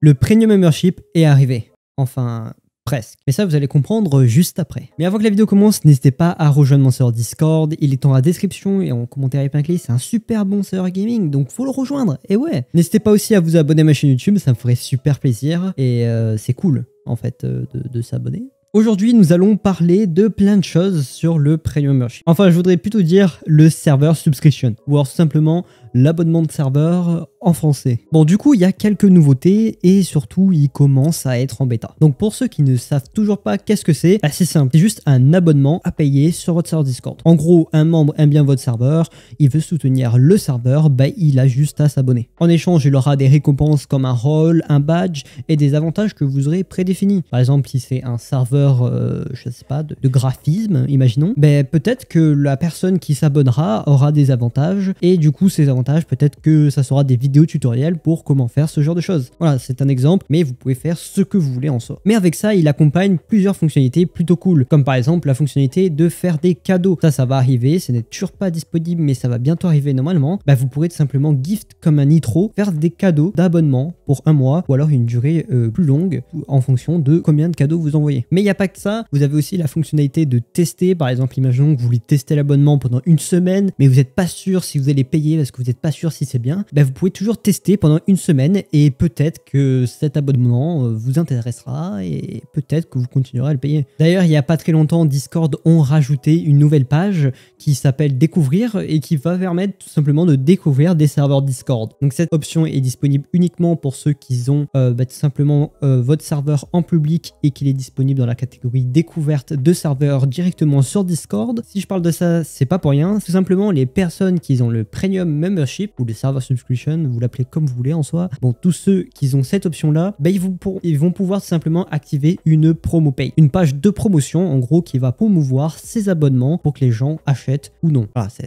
Le Premium Membership est arrivé. Enfin, presque. Mais ça, vous allez comprendre juste après. Mais avant que la vidéo commence, n'hésitez pas à rejoindre mon serveur Discord. Il est en la description et en commentaire épinglé. C'est un super bon serveur gaming, donc faut le rejoindre. Et ouais. N'hésitez pas aussi à vous abonner à ma chaîne YouTube, ça me ferait super plaisir. Et c'est cool, en fait, de s'abonner. Aujourd'hui, nous allons parler de plein de choses sur le Premium Membership. Enfin, je voudrais plutôt dire le serveur subscription, ou alors tout simplement l'abonnement de serveur en français. Bon, du coup, il y a quelques nouveautés et surtout, il commence à être en bêta. Donc, pour ceux qui ne savent toujours pas qu'est-ce que c'est, c'est simple. C'est juste un abonnement à payer sur votre serveur Discord. En gros, un membre aime bien votre serveur, il veut soutenir le serveur, il a juste à s'abonner. En échange, il aura des récompenses comme un rôle, un badge et des avantages que vous aurez prédéfinis. Par exemple, si c'est un serveur je sais pas, de graphisme, imaginons, peut-être que la personne qui s'abonnera aura des avantages et du coup ces avantages, peut-être que ça sera des vidéos tutoriels pour comment faire ce genre de choses. Voilà, c'est un exemple, mais vous pouvez faire ce que vous voulez en soi. Mais avec ça, il accompagne plusieurs fonctionnalités plutôt cool, comme par exemple la fonctionnalité de faire des cadeaux. Ça va arriver, ce n'est toujours pas disponible, mais ça va bientôt arriver normalement. Vous pourrez tout simplement gift comme un nitro, faire des cadeaux d'abonnement pour un mois ou alors une durée plus longue en fonction de combien de cadeaux vous envoyez. Mais il n'y a pas que ça, vous avez aussi la fonctionnalité de tester. Par exemple, imaginons que vous voulez tester l'abonnement pendant une semaine, mais vous n'êtes pas sûr si vous allez payer parce que vous n'êtes pas sûr si c'est bien. Vous pouvez toujours tester pendant une semaine et peut-être que cet abonnement vous intéressera et peut-être que vous continuerez à le payer. D'ailleurs, il n'y a pas très longtemps, Discord ont rajouté une nouvelle page qui s'appelle Découvrir et qui va permettre tout simplement de découvrir des serveurs Discord. Donc cette option est disponible uniquement pour ceux qui ont tout simplement votre serveur en public et qu'il est disponible dans la catégorie découverte de serveurs directement sur Discord. Si je parle de ça, c'est pas pour rien. Tout simplement, les personnes qui ont le Premium Membership ou le server subscription, vous l'appelez comme vous voulez en soi, bon, tous ceux qui ont cette option-là, ils vont pouvoir tout simplement activer une promo pay, une page de promotion en gros qui va promouvoir ces abonnements pour que les gens achètent ou non. Voilà, c'est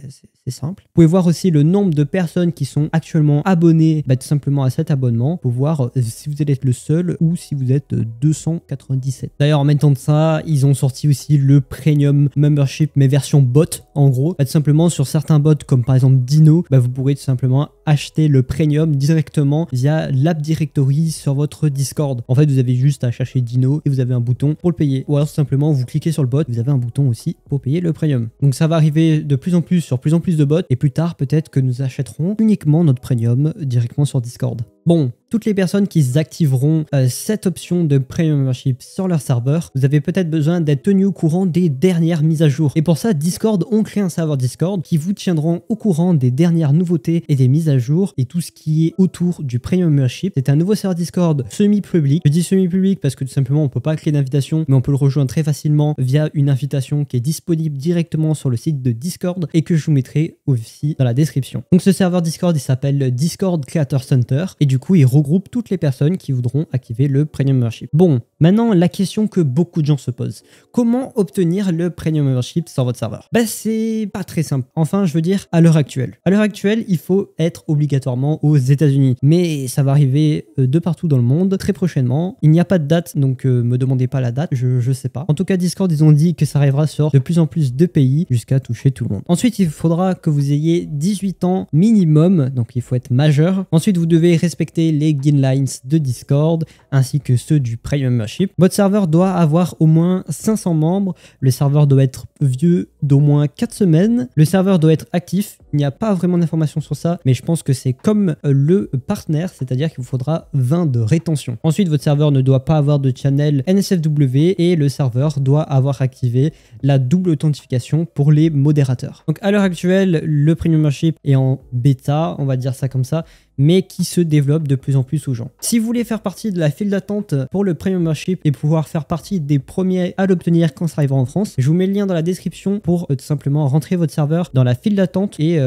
simple. Vous pouvez voir aussi le nombre de personnes qui sont actuellement abonnées tout simplement à cet abonnement pour voir si vous allez être le seul ou si vous êtes 297. D'ailleurs, en même temps de ça, ils ont sorti aussi le Premium Membership mais version bot en gros. Tout simplement sur certains bots comme par exemple Dino, vous pourrez tout simplement acheter le Premium directement via l'App Directory sur votre Discord. En fait, vous avez juste à chercher Dino et vous avez un bouton pour le payer. Ou alors tout simplement vous cliquez sur le bot, vous avez un bouton aussi pour payer le Premium. Donc ça va arriver de plus en plus sur plus en plus de bots et plus tard peut-être que nous achèterons uniquement notre Premium directement sur Discord. Bon, toutes les personnes qui activeront cette option de Premium Membership sur leur serveur, vous avez peut-être besoin d'être tenu au courant des dernières mises à jour. Et pour ça, Discord ont créé un serveur Discord qui vous tiendront au courant des dernières nouveautés et des mises à jour et tout ce qui est autour du Premium Membership. C'est un nouveau serveur Discord semi-public. Je dis semi-public parce que tout simplement, on ne peut pas créer d'invitation, mais on peut le rejoindre très facilement via une invitation qui est disponible directement sur le site de Discord et que je vous mettrai aussi dans la description. Donc ce serveur Discord, il s'appelle Discord Creator Center et du coup, il regroupe toutes les personnes qui voudront activer le Premium Membership. Bon, maintenant, la question que beaucoup de gens se posent. Comment obtenir le Premium Membership sur votre serveur? C'est pas très simple. Enfin, je veux dire, à l'heure actuelle. À l'heure actuelle, il faut être obligatoirement aux États-Unis. Mais ça va arriver de partout dans le monde très prochainement. Il n'y a pas de date, donc me demandez pas la date, je sais pas. En tout cas, Discord, ils ont dit que ça arrivera sur de plus en plus de pays jusqu'à toucher tout le monde. Ensuite, il faudra que vous ayez 18 ans minimum, donc il faut être majeur. Ensuite, vous devez respecter les guidelines de Discord ainsi que ceux du Premium Membership. Votre serveur doit avoir au moins 500 membres. Le serveur doit être vieux d'au moins 4 semaines. Le serveur doit être actif. Il n'y a pas vraiment d'informations sur ça, mais je pense que c'est comme le partenaire, c'est-à-dire qu'il vous faudra 20 de rétention. Ensuite, votre serveur ne doit pas avoir de channel NSFW et le serveur doit avoir activé la double authentification pour les modérateurs. Donc à l'heure actuelle, le Premium Membership est en bêta, on va dire ça comme ça, mais qui se développe de plus en plus aux gens. Si vous voulez faire partie de la file d'attente pour le Premium Membership et pouvoir faire partie des premiers à l'obtenir quand ça arrivera en France, je vous mets le lien dans la description pour tout simplement rentrer votre serveur dans la file d'attente et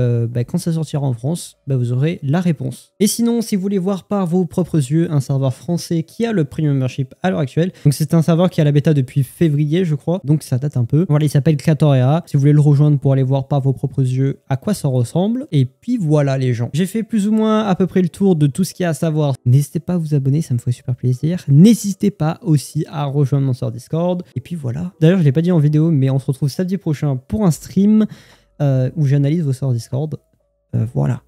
quand ça sortira en France, vous aurez la réponse. Et sinon, si vous voulez voir par vos propres yeux un serveur français qui a le Premium Membership à l'heure actuelle, donc c'est un serveur qui a la bêta depuis février, je crois, donc ça date un peu. Voilà, il s'appelle Creatorea. Si vous voulez le rejoindre pour aller voir par vos propres yeux à quoi ça ressemble. Et puis voilà les gens. J'ai fait plus ou moins à peu près le tour de tout ce qu'il y a à savoir. N'hésitez pas à vous abonner, ça me ferait super plaisir. N'hésitez pas aussi à rejoindre mon serveur Discord. Et puis voilà. D'ailleurs, je ne l'ai pas dit en vidéo, mais on se retrouve samedi prochain pour un stream où j'analyse vos serveurs Discord. Voilà.